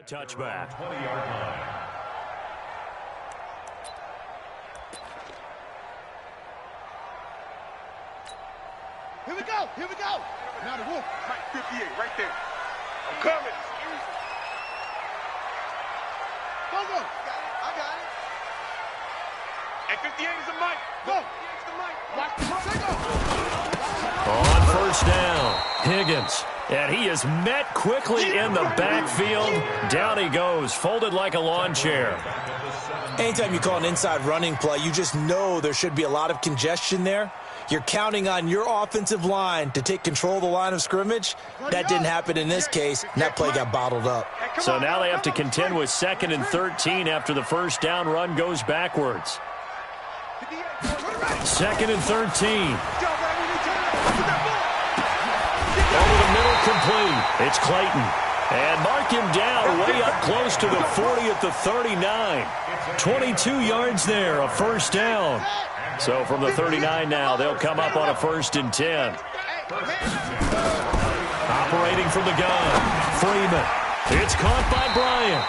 Touchback. 20-yard line. Here we go. Here we go. Now the wolf. Mike 58, right there. I'm coming. Go, go. I got it. And 58 is the Mike. Go. 58 is the Mike. Watch the go. On first down, Higgins. And he is met quickly in the backfield. Down he goes, folded like a lawn chair. Anytime you call an inside running play, you just know there should be a lot of congestion there. You're counting on your offensive line to take control of the line of scrimmage. That didn't happen in this case, and that play got bottled up. So now they have to contend with 2nd and 13 after the first down run goes backwards. 2nd and 13. Over the middle, complete. It's Clayton. And mark him down way up close to the 40 at the 39. 22 yards there, a first down. So from the 39 now, they'll come up on a 1st and 10. Operating from the gun, Freeman. It's caught by Bryant.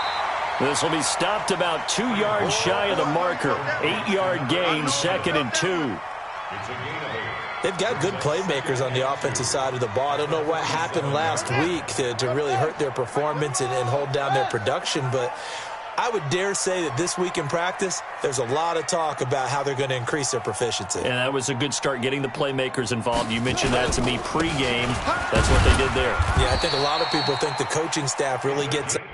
This will be stopped about 2 yards shy of the marker. 8-yard gain, 2nd and 2. They've got good playmakers on the offensive side of the ball. I don't know what happened last week to really hurt their performance and hold down their production, but I would dare say that this week in practice, there's a lot of talk about how they're going to increase their proficiency. And that was a good start, getting the playmakers involved. You mentioned that to me pregame. That's what they did there. Yeah, I think a lot of people think the coaching staff really gets –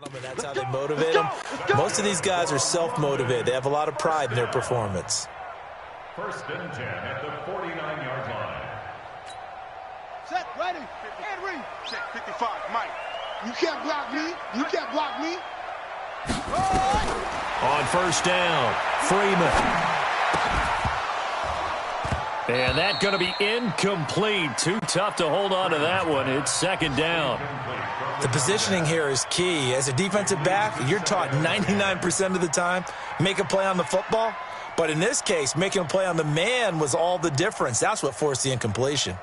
and that's how they motivate them. Most of these guys are self-motivated. They have a lot of pride in their performance. 1st and 10 at the 49-yard line. Set, ready, and read. Check 55, Mike. You can't block me. You can't block me. On first down, Freeman. And that's going to be incomplete. Too tough to hold on to that one. It's 2nd down. The positioning here is key. As a defensive back, you're taught 99% of the time, make a play on the football. But in this case, making a play on the man was all the difference. That's what forced the incompletion.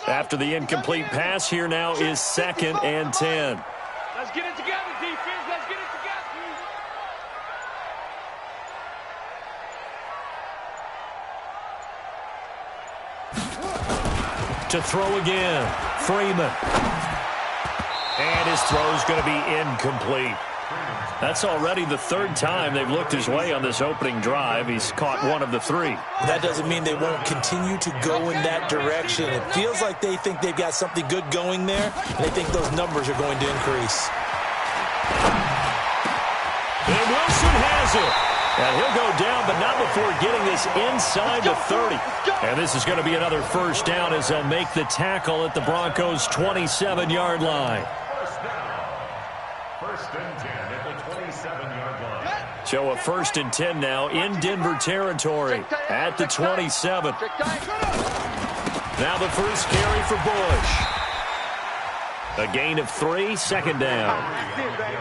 After the incomplete pass, here now is 2nd and 10. Let's get it together, defense. Let's get it together. To throw again, Freeman. And his throw is going to be incomplete. That's already the third time they've looked his way on this opening drive. He's caught one of the three. That doesn't mean they won't continue to go in that direction. It feels like they think they've got something good going there, and they think those numbers are going to increase. And Wilson has it. And he'll go down, but not before getting this inside the 30. And this is going to be another first down as they'll make the tackle at the Broncos' 27-yard line. First and 10 at the 27-yard line. So a first and 10 now in Denver territory at the 27. Now the first carry for Bush. A gain of 3, second down.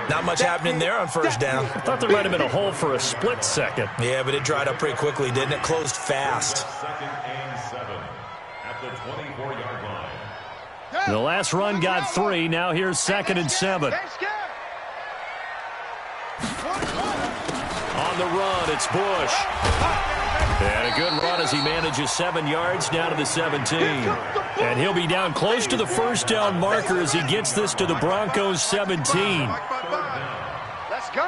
Not much happening there on first down. I thought there might have been a hole for a split second. Yeah, but it dried up pretty quickly, didn't it? Closed fast. Second and 7 at the 24-yard line. The last run got 3. Now here's second and 7. On the run, it's Bush. And a good run as he manages 7 yards down to the 17. And he'll be down close to the first down marker as he gets this to the Broncos' 17. Let's go.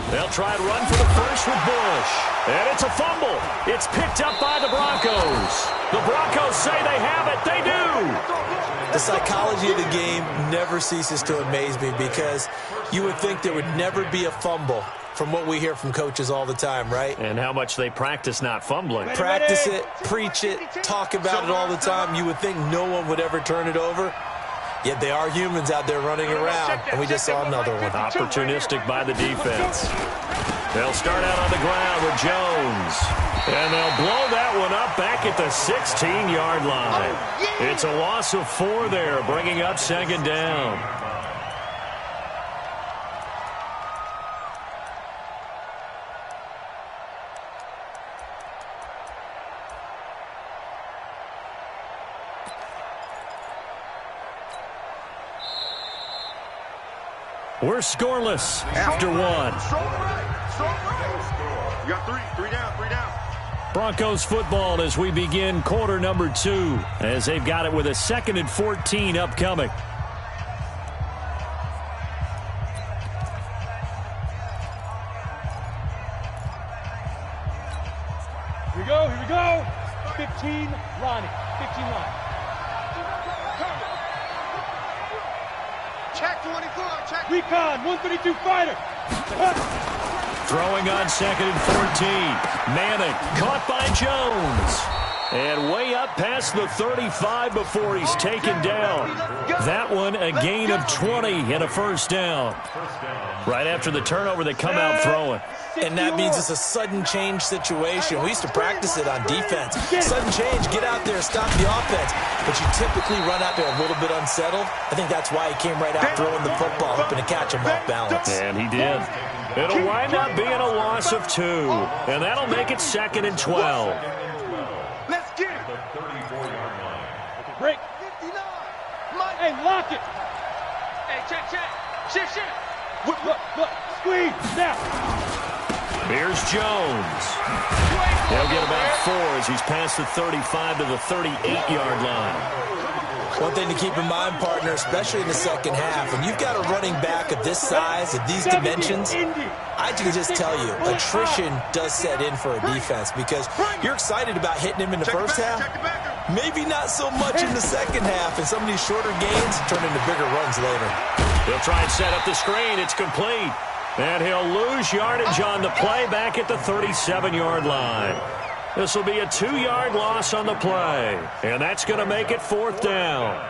They'll try and run for the first with Bush. And it's a fumble. It's picked up by the Broncos. The Broncos say they have it. They do. The psychology of the game never ceases to amaze me because you would think there would never be a fumble from what we hear from coaches all the time, right? And how much they practice not fumbling. Practice it, preach it, talk about it all the time. You would think no one would ever turn it over. Yet they are humans out there running around, and we just saw another one. Opportunistic by the defense. They'll start out on the ground with Jones. And they'll blow that one up back at the 16-yard line. It's a loss of 4 there, bringing up second down. We're scoreless after 1. You got 3 down. Broncos football as we begin quarter number 2, as they've got it with a 2nd and 14 upcoming. Here we go. 15, Ronnie. 15 line. Check 24, check. Recon, 132 fighter. Throwing on 2nd and 14. Manning caught by Jones. And way up past the 35 before he's taken down. That one a gain of 20 and a first down. Right after the turnover, they come out throwing. And that means it's a sudden change situation. We used to practice it on defense. Sudden change, get out there, stop the offense. But you typically run out there a little bit unsettled. I think that's why he came right out throwing the football, hoping to catch him off balance. And he did. It'll wind up being a loss of 2. And that'll make it 2nd and 12. Let's get it. The 34-yard line. Break. 59. Hey, lock it. Hey, check. Shift. Look. Squeeze. Now. Here's Jones. He'll get about 4 as he's past the 35 to the 38-yard line. One thing to keep in mind, partner, especially in the second half, when you've got a running back of this size, of these dimensions, I can just tell you, attrition does set in for a defense because you're excited about hitting him in the first half, maybe not so much in the second half, and some of these shorter gains turn into bigger runs later. He'll try and set up the screen. It's complete. And he'll lose yardage on the play back at the 37-yard line. This will be a 2-yard loss on the play. And that's going to make it 4th down.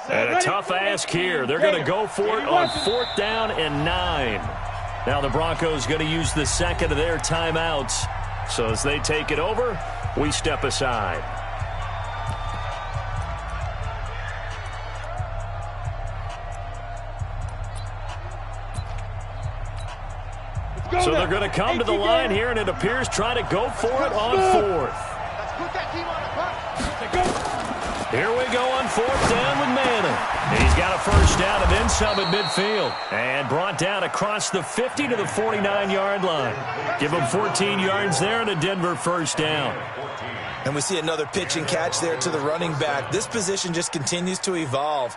And a tough ask here. They're going to go for it on 4th down and 9. Now the Broncos going to use the second of their timeouts. So as they take it over, we step aside. So they're going to come to the line here, and it appears trying to go for it on 4th. Let's put that team on a punt. Here we go on 4th down with Manning. He's got a first down and then some at midfield. And brought down across the 50 to the 49-yard line. Give him 14 yards there and a Denver first down. And we see another pitch and catch there to the running back. This position just continues to evolve.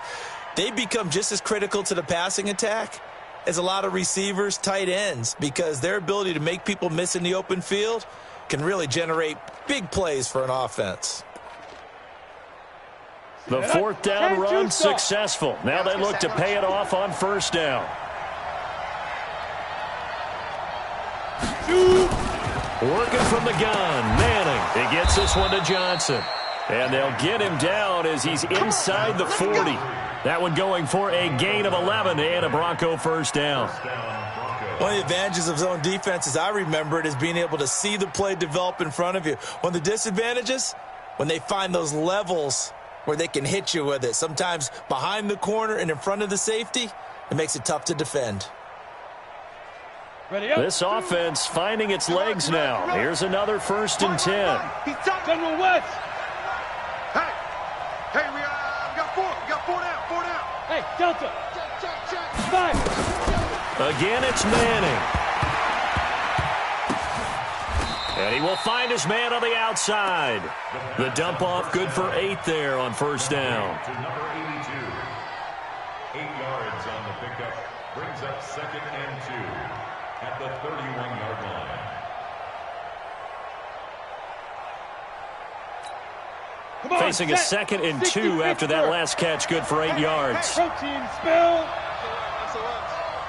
They become just as critical to the passing attack as a lot of receivers, tight ends, because their ability to make people miss in the open field can really generate big plays for an offense. The 4th down run successful. Now they look to pay it off on first down. Working from the gun, Manning. He gets this one to Johnson. And they'll get him down as he's inside the 40. That one going for a gain of 11 and a Bronco first down. One of the advantages of zone defense, as I remember it, is being able to see the play develop in front of you. One of the disadvantages, when they find those levels where they can hit you with it. Sometimes behind the corner and in front of the safety, it makes it tough to defend. This offense finding its legs now. Here's another 1st and 10. General West. Hey, we got 4. We got 4 down. 4 down. Hey, Delta. Check. 5. Again, it's Manning. And he will find his man on the outside. The dump off good for 8 there on first down. To number 82. 8 yards on the pickup. Brings up 2nd and 2 at the 31-yard line. Facing a 2nd and 2 after that last catch, good for 8 yards. Protein spill.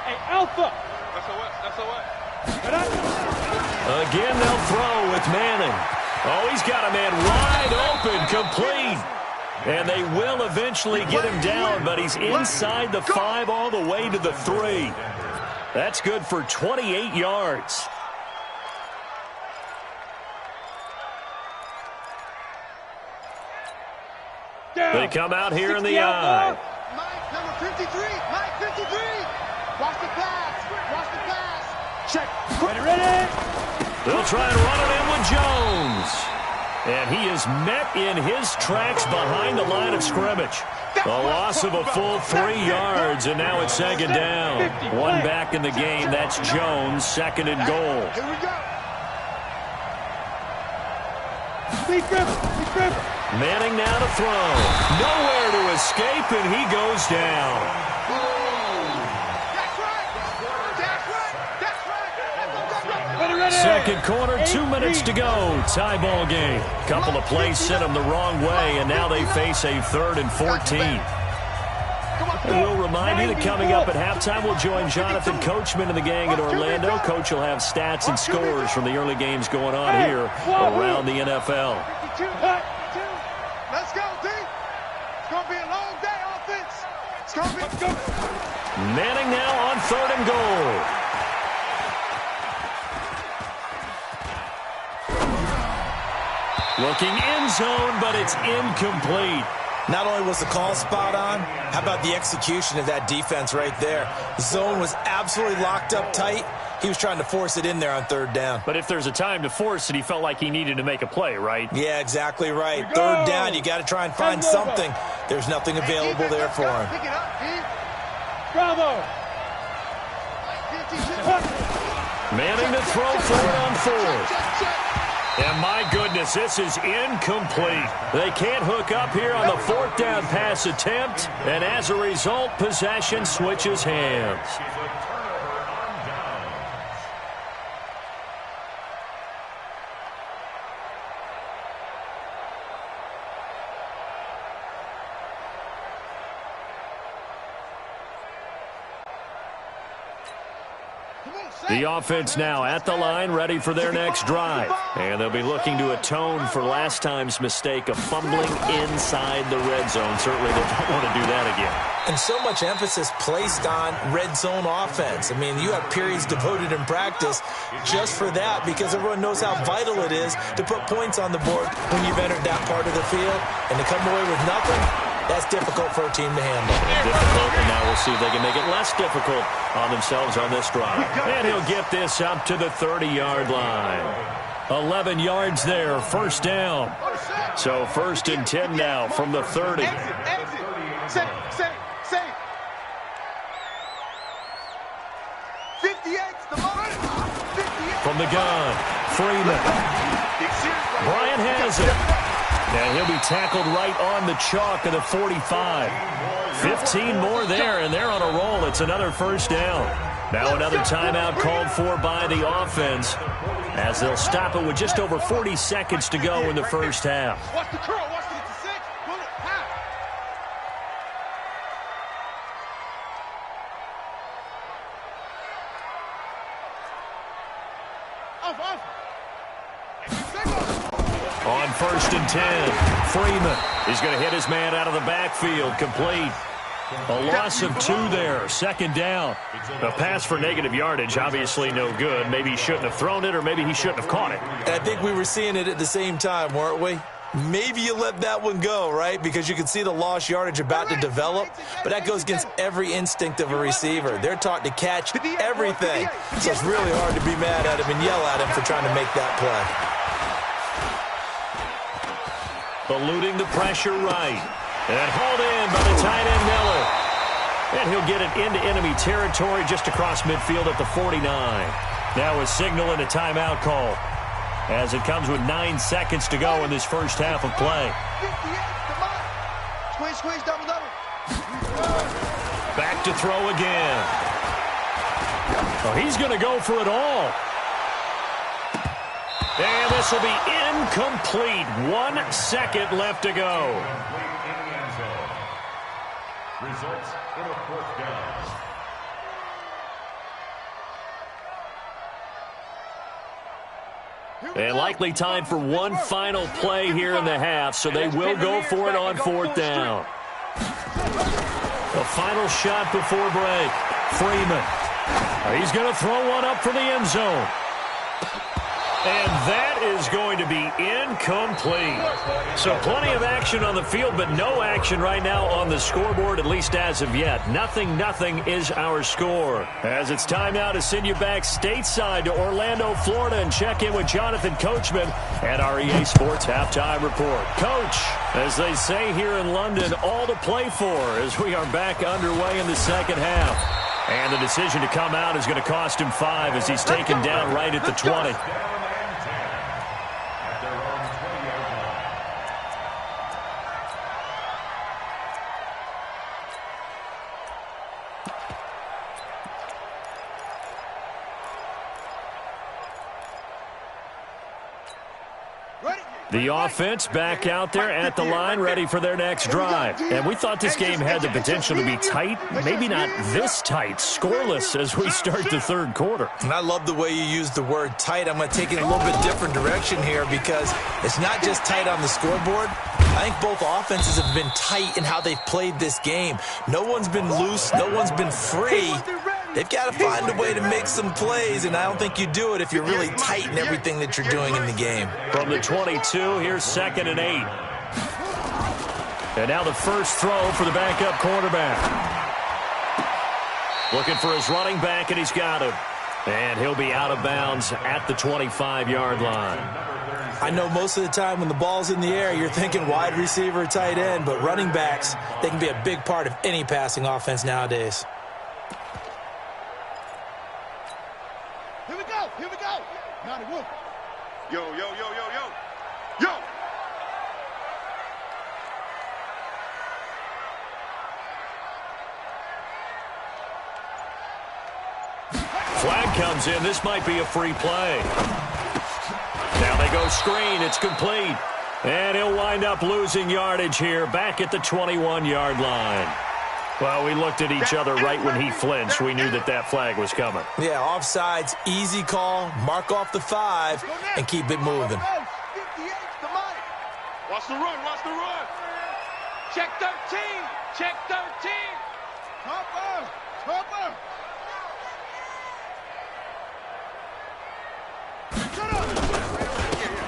Hey, Alpha. Again, they'll throw with Manning. Oh, he's got a man wide open, complete. And they will eventually get him down, but he's inside the 5 all the way to the 3. That's good for 28 yards. They come out here in the eye. Mike, number 53. Mike, 53. Watch the pass. Watch the pass. Check. Ready. They'll try and run it in with Jones. And he is met in his tracks behind the line of scrimmage. A loss of a full 3 yards, and now it's 2nd down. One back in the game. That's Jones, 2nd and goal. Here we go. Manning now to throw. Nowhere to escape, and he goes down. Second quarter, 2 minutes to go. Tie ball game. Couple of plays sent them the wrong way, and now they face a 3rd and 14. And we'll remind you that coming up at halftime, we'll join Jonathan Coachman and the gang at Orlando. Coach will have stats and scores from the early games going on here around the NFL. Let's go, D. It's going to be a long day, offense. It's going to be... Manning now on 3rd and goal. Looking end zone, but it's incomplete. Not only was the call spot on, how about the execution of that defense right there? The zone was absolutely locked up tight. He was trying to force it in there on 3rd down. But if there's a time to force it, he felt like he needed to make a play, right? Yeah, exactly right. 3rd down, you got to try and find something. There's nothing available there for him. Pick it up, D. Bravo. Manning to throw 4th on 4th. And my goodness, this is incomplete. They can't hook up here on the 4th down pass attempt, and as a result, possession switches hands. The offense now at the line, ready for their next drive. And they'll be looking to atone for last time's mistake of fumbling inside the red zone. Certainly they don't want to do that again. And so much emphasis placed on red zone offense. I mean, you have periods devoted in practice just for that because everyone knows how vital it is to put points on the board when you've entered that part of the field. And to come away with nothing, that's difficult for a team to handle. Difficult, and now we'll see if they can make it less difficult on themselves on this drive. And he'll get this up to the 30-yard line. 11 yards there, first down. So 1st and 10 now from the 30. Safe. 58's the moment. 58. From the gun, Freeman. Bryant has it. And he'll be tackled right on the chalk of the 45. 15 more there, and they're on a roll. It's another first down. Now another timeout called for by the offense, as they'll stop it with just over 40 seconds to go in the first half. Watch the curl. Watch the 6. Pull it. Pass. Off. On 1st and 10, Freeman is going to hit his man out of the backfield, complete. A loss of 2 there, 2nd down. A pass for negative yardage, obviously no good. Maybe he shouldn't have thrown it, or maybe he shouldn't have caught it. And I think we were seeing it at the same time, weren't we? Maybe you let that one go, right? Because you can see the lost yardage about to develop, but that goes against every instinct of a receiver. They're taught to catch everything, so it's really hard to be mad at him and yell at him for trying to make that play. Eluding the pressure right. And hauled in by the tight end Miller. And he'll get it into enemy territory just across midfield at the 49. Now a signal and a timeout call, as it comes with 9 seconds to go in this first half of play. 58, squeeze, double. Back to throw again. Oh, he's going to go for it all. And this will be incomplete. 1 second left to go. Results in a 4th down. And likely time for one final play here in the half, so they will go for it on 4th down. The final shot before break. Freeman. He's going to throw one up for the end zone. And that is going to be incomplete. So plenty of action on the field, but no action right now on the scoreboard, at least as of yet. 0-0 is our score. As it's time now to send you back stateside to Orlando, Florida, and check in with Jonathan Coachman at our EA Sports Halftime Report. Coach, as they say here in London, all to play for as we are back underway in the second half. And the decision to come out is going to cost him 5 as he's taken down right at the 20. The offense back out there at the line, ready for their next drive. And we thought this game had the potential to be tight, maybe not this tight, scoreless as we start the 3rd quarter. And I love the way you use the word tight. I'm going to take it a little bit different direction here, because it's not just tight on the scoreboard. I think both offenses have been tight in how they've played this game. No one's been loose. No one's been free. They've got to find a way to make some plays, and I don't think you do it if you're really tight in everything that you're doing in the game. From the 22, here's 2nd and 8. And now the first throw for the backup quarterback. Looking for his running back, and he's got him. And he'll be out of bounds at the 25-yard line. I know most of the time when the ball's in the air, you're thinking wide receiver, tight end, but running backs, they can be a big part of any passing offense nowadays. Here we go. Now the Wolf. Yo. Flag comes in. This might be a free play. Now they go screen. It's complete. And he'll wind up losing yardage here back at the 21-yard line. Well, we looked at each other right when he flinched. We knew that that flag was coming. Yeah, offsides, easy call, mark off the 5, and keep it moving. 58's the money. Watch the run. Check 13. Topper.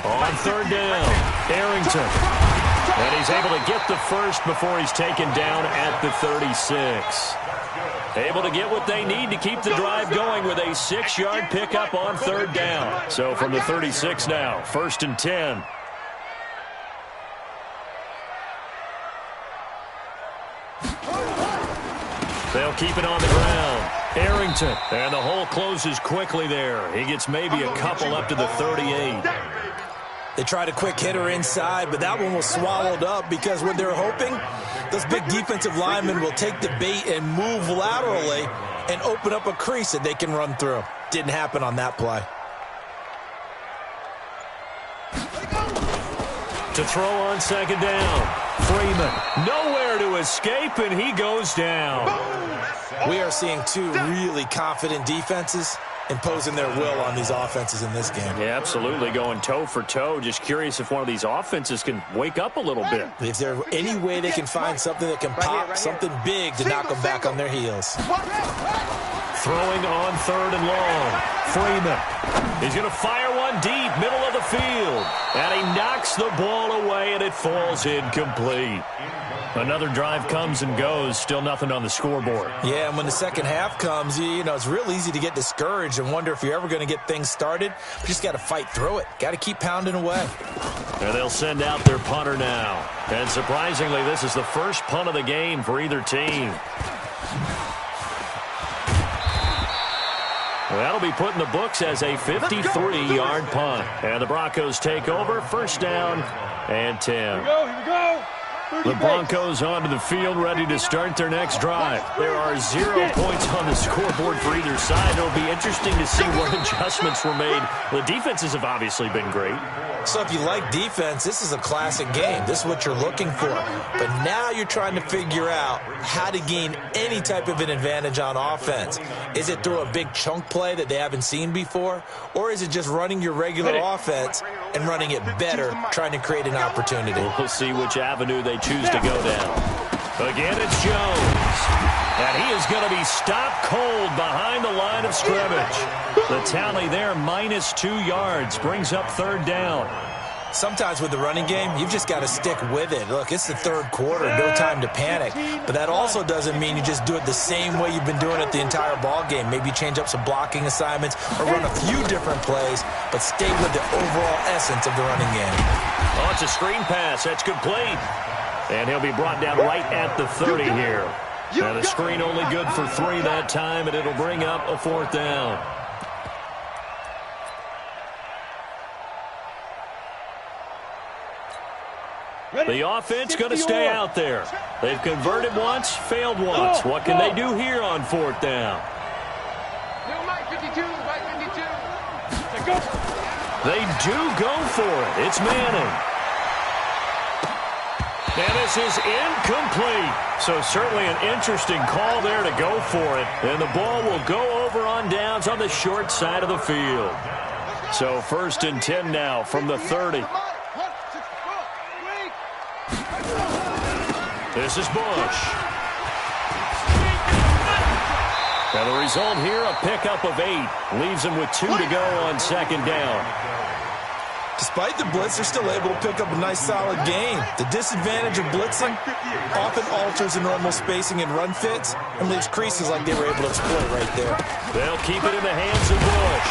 On 3rd down, Arrington. And he's able to get the first before he's taken down at the 36. able to get what they need to keep the drive going with a 6-yard pickup on 3rd down. So from the 36 now, 1st and 10. They'll keep it on the ground. Arrington, and the hole closes quickly there. He gets maybe a couple up to the 38. They tried a quick hitter inside, but that one was swallowed up because what they're hoping, those big defensive linemen will take the bait and move laterally and open up a crease that they can run through. Didn't happen on that play. To throw on 2nd down. Freeman, nowhere to escape, and he goes down. We are seeing two really confident defenses imposing their will on these offenses in this game. Yeah, absolutely, going toe for toe. Just curious if one of these offenses can wake up a little bit. If there's any way they can find something that can pop, something big to knock them back on their heels. Throwing on 3rd and long. Freeman. He's going to fire one deep, middle of the field. And he knocks the ball away, and it falls incomplete. Another drive comes and goes. Still nothing on the scoreboard. Yeah, and when the second half comes, you know, it's real easy to get discouraged and wonder if you're ever going to get things started. You just got to fight through it. Got to keep pounding away. And they'll send out their punter now. And surprisingly, this is the first punt of the game for either team. That'll be put in the books as a 53-yard punt. And the Broncos take over, 1st down and 10. Here we go. The Broncos onto the field, ready to start their next drive. There are 0 points on the scoreboard for either side. It'll be interesting to see what adjustments were made. The defenses have obviously been great. So if you like defense, this is a classic game. This is what you're looking for. But now you're trying to figure out how to gain any type of an advantage on offense. Is it through a big chunk play that they haven't seen before? Or is it just running your regular offense and running it better, trying to create an opportunity? We'll see which avenue they choose to go down. Again, it's Jones. And he is going to be stopped cold behind the line of scrimmage. The tally there, -2 yards, brings up 3rd down. Sometimes with the running game, you've just got to stick with it. Look, it's the 3rd quarter, no time to panic. But that also doesn't mean you just do it the same way you've been doing it the entire ball game. Maybe change up some blocking assignments or run a few different plays, but stay with the overall essence of the running game. Oh, it's a screen pass. That's complete. And he'll be brought down right at the 30 here. And the screen only good for 3 that time, and it'll bring up a 4th down. The offense going to stay out there. They've converted once, failed once. What can they do here on 4th down? They do go for it. It's Manning. And this is incomplete. So certainly an interesting call there to go for it. And the ball will go over on downs on the short side of the field. So 1st and 10 now from the 30. This is Bush. And the result here, a pickup of 8. Leaves them with 2 to go on 2nd down. Despite the blitz, they're still able to pick up a nice, solid gain. The disadvantage of blitzing often alters the normal spacing and run fits and leaves creases like they were able to exploit right there. They'll keep it in the hands of Bush.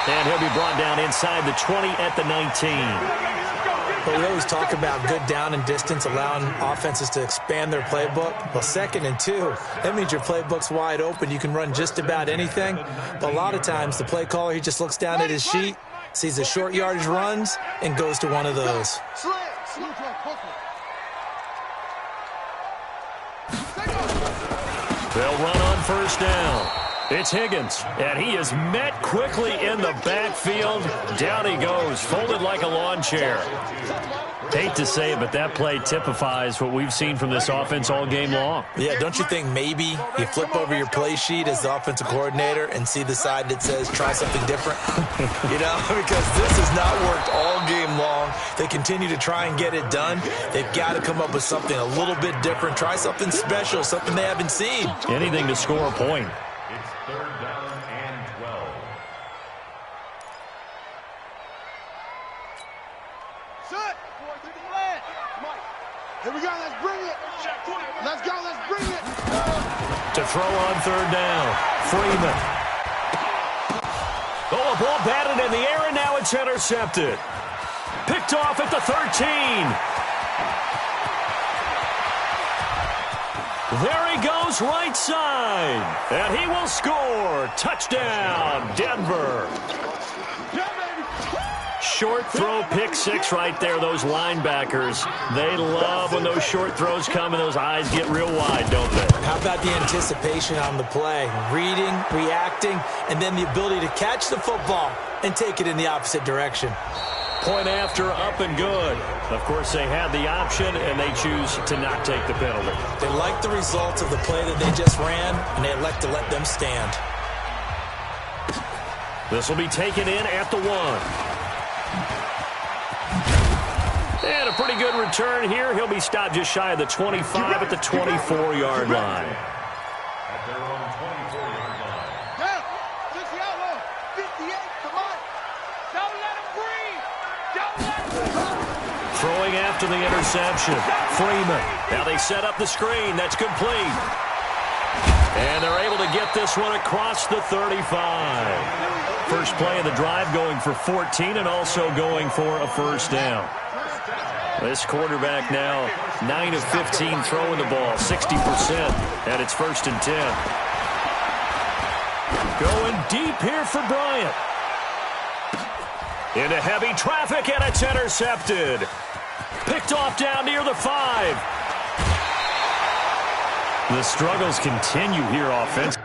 And he'll be brought down inside the 20 at the 19. But we always talk about good down and distance, allowing offenses to expand their playbook. Well, 2nd and 2, that means your playbook's wide open. You can run just about anything. But a lot of times, the play caller, he just looks down at his sheet, sees the short yardage runs, and goes to one of those. They'll run on 1st down. It's Higgins, and he is met quickly in the backfield. Down he goes, folded like a lawn chair. Hate to say it, but that play typifies what we've seen from this offense all game long. Yeah, don't you think maybe you flip over your play sheet as the offensive coordinator and see the side that says try something different? You know, because this has not worked all game long. They continue to try and get it done. They've got to come up with something a little bit different. Try something special, something they haven't seen. Anything to score a point. It's 3rd down and 12. Here we go, let's bring it. Let's go, let's bring it. To throw on third down, Freeman. Oh, a ball batted in the air, and now it's intercepted. Picked off at the 13. There he goes, right side. And he will score. Touchdown, Denver. Short throw, pick six right there. Those linebackers, they love when those short throws come and those eyes get real wide, don't they? How about the anticipation on the play? Reading, reacting, and then the ability to catch the football and take it in the opposite direction. Point after, up and good. Of course, they had the option, and they choose to not take the penalty. They like the results of the play that they just ran, and they elect to let them stand. This will be taken in at the 1. And a pretty good return here. He'll be stopped just shy of the 25 at the 24-yard line. At their own 24-yard line. Down. 60 out low. 58, come on. Don't let him breathe. Don't let him breathe. Throwing after the interception, Freeman. Now they set up the screen. That's complete. And they're able to get this one across the 35. First play of the drive going for 14 and also going for a first down. This quarterback now 9 of 15 throwing the ball, 60%, and it's 1st and 10. Going deep here for Bryant. Into heavy traffic, and it's intercepted. Picked off down near the 5. The struggles continue here offensively.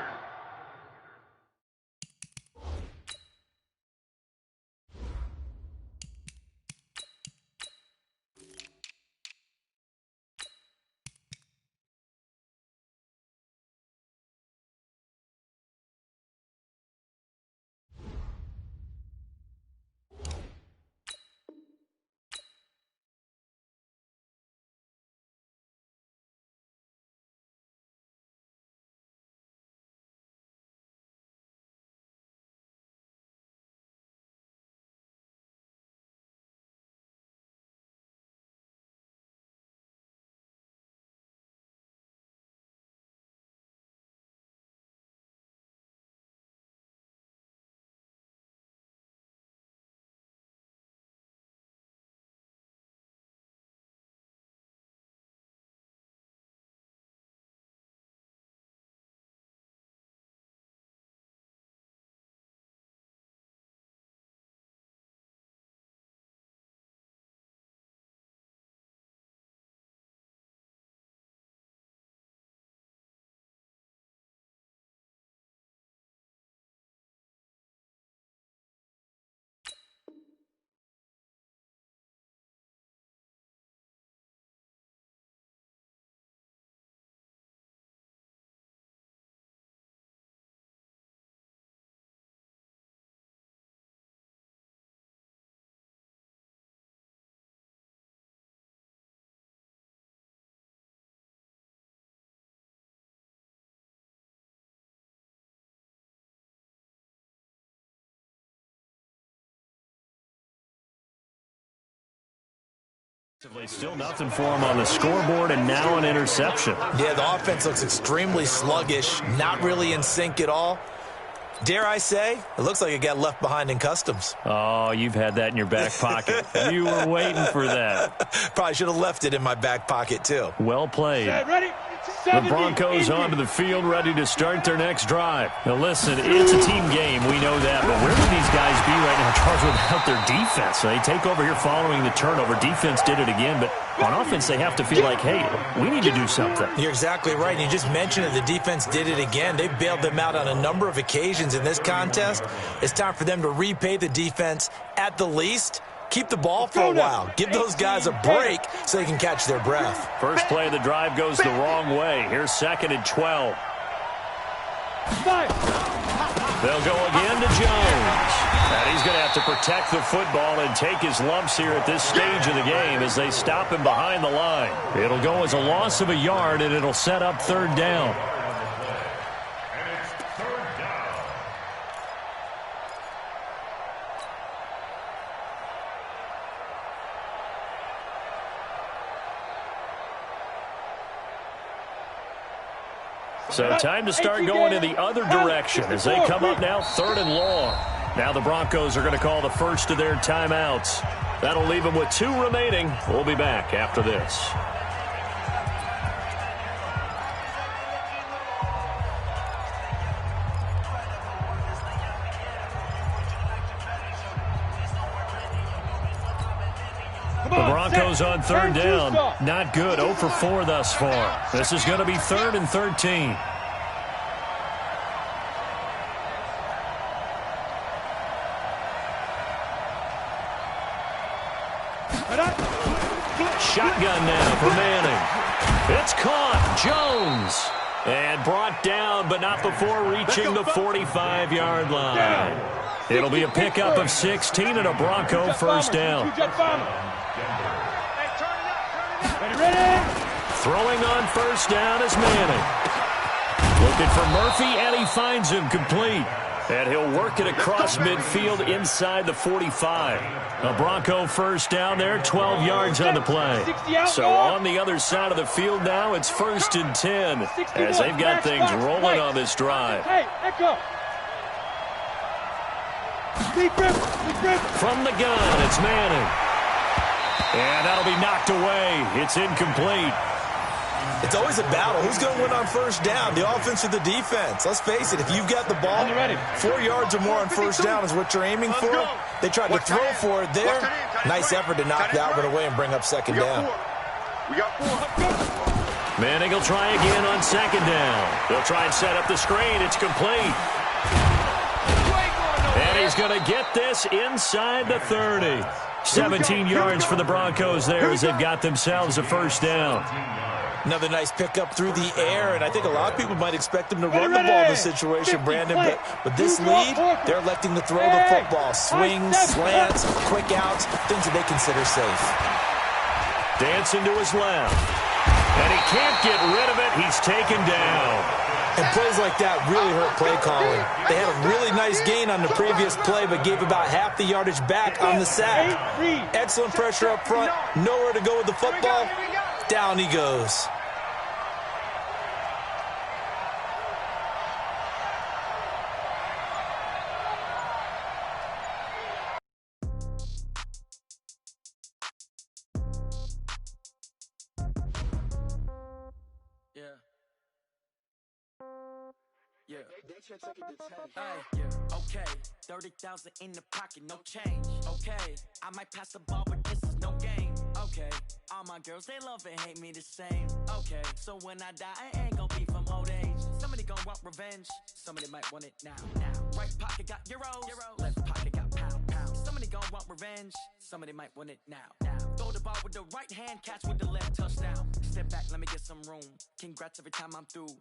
Still nothing for him on the scoreboard, and now an interception. Yeah, the offense looks extremely sluggish, not really in sync at all. Dare I say, it looks like it got left behind in customs. Oh, you've had that in your back pocket. You were waiting for that. Probably should have left it in my back pocket, too. Well played. Ready? The Broncos onto the field, ready to start their next drive. Now, listen, it's a team game. We know that. But where would these guys be right now, Charles, without their defense? So they take over here following the turnover. Defense did it again. But on offense, they have to feel like, hey, we need to do something. You're exactly right. You just mentioned it. The defense did it again. They bailed them out on a number of occasions in this contest. It's time for them to repay the defense at the least. Keep the ball for a while. Give those guys a break so they can catch their breath. First play of the drive goes the wrong way. Here's 2nd and 12. They'll go again to Jones. And he's going to have to protect the football and take his lumps here at this stage of the game as they stop him behind the line. It'll go as a loss of a yard, and it'll set up 3rd down. So time to start going in the other direction as they come up now 3rd and long. Now the Broncos are going to call the first of their timeouts. That'll leave them with 2 remaining. We'll be back after this. The Broncos on 3rd down. Not good. 0 for 4 thus far. This is going to be 3rd and 13. Shotgun now for Manning. It's caught. Jones. And brought down, but not before reaching the 45-yard line. It'll be a pickup of 16 and a Bronco first down. Throwing on first down is Manning. Looking for Murphy, and he finds him complete. And he'll work it across midfield inside the 45. A Bronco first down there, 12 yards on the play. So on the other side of the field now, it's 1st and 10 as they've got things rolling on this drive. From the gun, it's Manning. And that'll be knocked away. It's incomplete. It's always a battle. Who's going to win on first down, the offense or the defense? Let's face it, if you've got the ball, 4 yards or more on first down is what you're aiming for. They tried to throw for it there. Nice effort to knock that one away and bring up 2nd down. Manning will try again on 2nd down. They'll try and set up the screen. It's complete. And he's going to get this inside the 30. 17 yards for the Broncos there as they've got themselves a first down. Another nice pickup through the air, and I think a lot of people might expect them to run the ball in this situation, Brandon, but with this lead, they're electing to throw the football. Swings, slants, quick outs, things that they consider safe. Dancing to his left, and he can't get rid of it. He's taken down. And plays like that really hurt play calling. They had a really nice gain on the previous play, but gave about half the yardage back on the sack. Excellent pressure up front, nowhere to go with the football. Down he goes. Okay, 30,000 in the pocket, no change. Okay, I might pass the ball, but this is no game. Okay, all my girls, they love and hate me the same. Okay, so when I die, I ain't gon' be from old age. Somebody gon' want revenge, somebody might want it now. Right pocket got euros, left pocket got pound. Somebody gon' want revenge, somebody might want it now. Throw the ball with the right hand, catch with the left, touchdown. Step back, let me get some room. Congrats every time I'm through.